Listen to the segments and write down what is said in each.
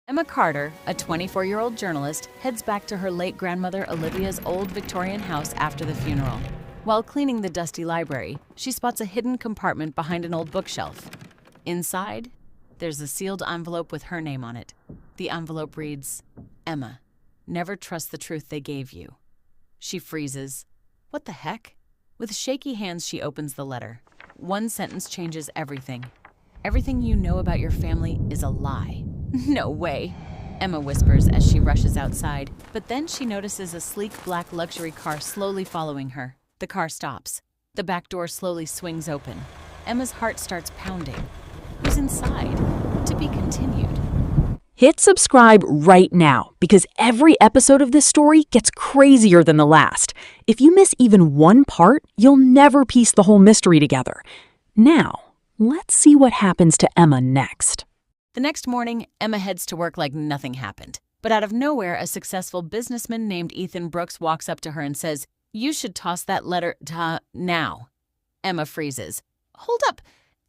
Emma Carter, a 24-year-old journalist, heads back to her late grandmother Olivia's old Victorian house after the funeral. While cleaning the dusty library, she spots a hidden compartment behind an old bookshelf. Inside, there's a sealed envelope with her name on it. The envelope reads, "Emma, never trust the truth they gave you." She freezes. What the heck? With shaky hands, she opens the letter. One sentence changes everything. "Everything you know about your family is a lie." No way, Emma whispers as she rushes outside, but then she notices a sleek black luxury car slowly following her. The car stops. The back door slowly swings open. Emma's heart starts pounding. Who's inside? To be continued. Hit subscribe right now because every episode of this story gets crazier than the last. If you miss even one part, you'll never piece the whole mystery together. Now, let's see what happens to Emma next. The next morning, Emma heads to work like nothing happened. But out of nowhere, a successful businessman named Ethan Brooks walks up to her and says, "You should toss that letter now." Emma freezes. Hold up,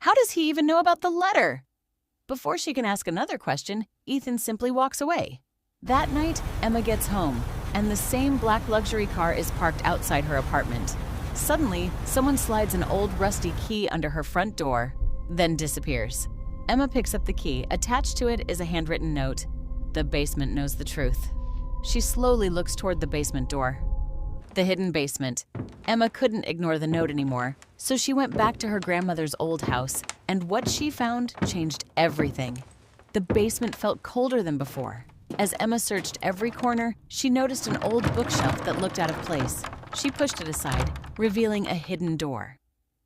how does he even know about the letter? Before she can ask another question, Ethan simply walks away. That night, Emma gets home, and the same black luxury car is parked outside her apartment. Suddenly, someone slides an old rusty key under her front door, then disappears. Emma picks up the key. Attached to it is a handwritten note. The basement knows the truth. She slowly looks toward the basement door. The hidden basement. Emma couldn't ignore the note anymore, so she went back to her grandmother's old house, and what she found changed everything. The basement felt colder than before. As Emma searched every corner, she noticed an old bookshelf that looked out of place. She pushed it aside, revealing a hidden door.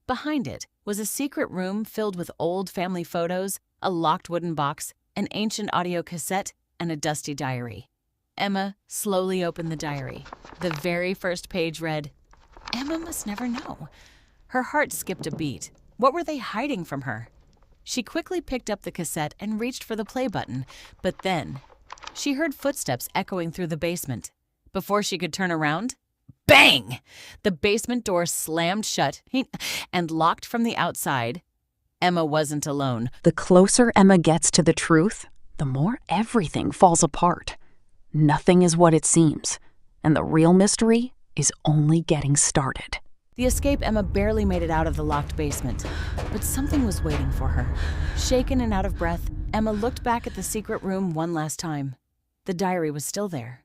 Behind it was a secret room filled with old family photos, a locked wooden box, an ancient audio cassette, and a dusty diary. Emma slowly opened the diary. The very first page read, "Emma must never know." Her heart skipped a beat. What were they hiding from her? She quickly picked up the cassette and reached for the play button, but then she heard footsteps echoing through the basement. Before she could turn around, bang! The basement door slammed shut and locked from the outside. Emma wasn't alone. The closer Emma gets to the truth, the more everything falls apart. Nothing is what it seems, and the real mystery is only getting started. The escape Emma barely made it out of the locked basement, but something was waiting for her. Shaken and out of breath, Emma looked back at the secret room one last time. The diary was still there,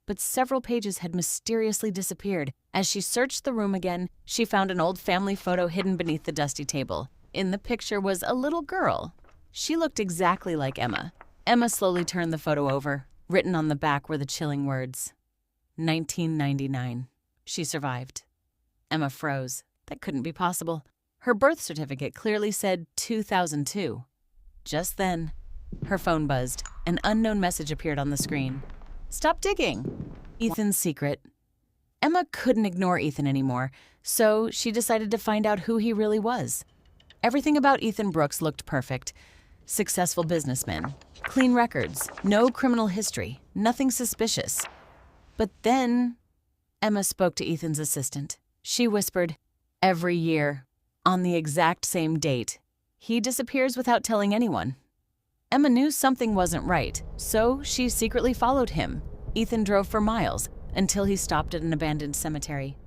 but several pages had mysteriously disappeared. As she searched the room again, she found an old family photo hidden beneath the dusty table. In the picture was a little girl. She looked exactly like Emma. Emma slowly turned the photo over. Written on the back were the chilling words, 1999. She survived. Emma froze. That couldn't be possible. Her birth certificate clearly said 2002. Just then, her phone buzzed. An unknown message appeared on the screen. "Stop digging." Ethan's secret. Emma couldn't ignore Ethan anymore, so she decided to find out who he really was. Everything about Ethan Brooks looked perfect. Successful businessman, clean records, no criminal history, nothing suspicious. But then, Emma spoke to Ethan's assistant. She whispered, "Every year, on the exact same date, he disappears without telling anyone." Emma knew something wasn't right, so she secretly followed him. Ethan drove for miles until he stopped at an abandoned cemetery.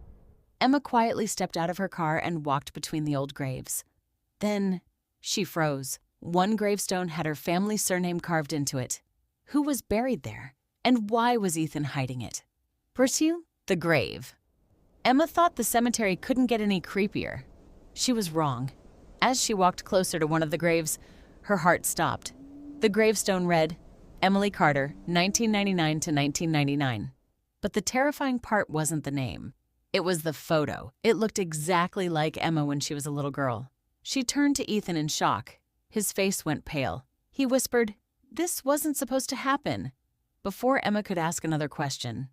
Emma quietly stepped out of her car and walked between the old graves. Then she froze. One gravestone had her family surname carved into it. Who was buried there? And why was Ethan hiding it? Pursue the grave. Emma thought the cemetery couldn't get any creepier. She was wrong. As she walked closer to one of the graves, her heart stopped. The gravestone read, "Emily Carter, 1999 to 1999. But the terrifying part wasn't the name. It was the photo. It looked exactly like Emma when she was a little girl. She turned to Ethan in shock. His face went pale. He whispered, "This wasn't supposed to happen." Before Emma could ask another question,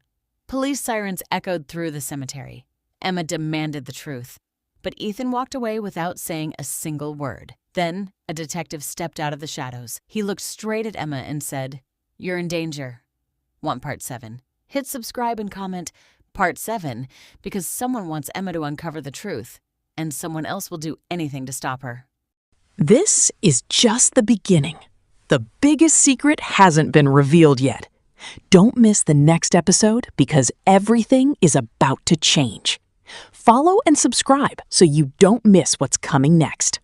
police sirens echoed through the cemetery. Emma demanded the truth, but Ethan walked away without saying a single word. Then, a detective stepped out of the shadows. He looked straight at Emma and said, "You're in danger. Want part 7? Hit subscribe and comment part 7 because someone wants Emma to uncover the truth, and someone else will do anything to stop her." This is just the beginning. The biggest secret hasn't been revealed yet. Don't miss the next episode because everything is about to change. Follow and subscribe so you don't miss what's coming next.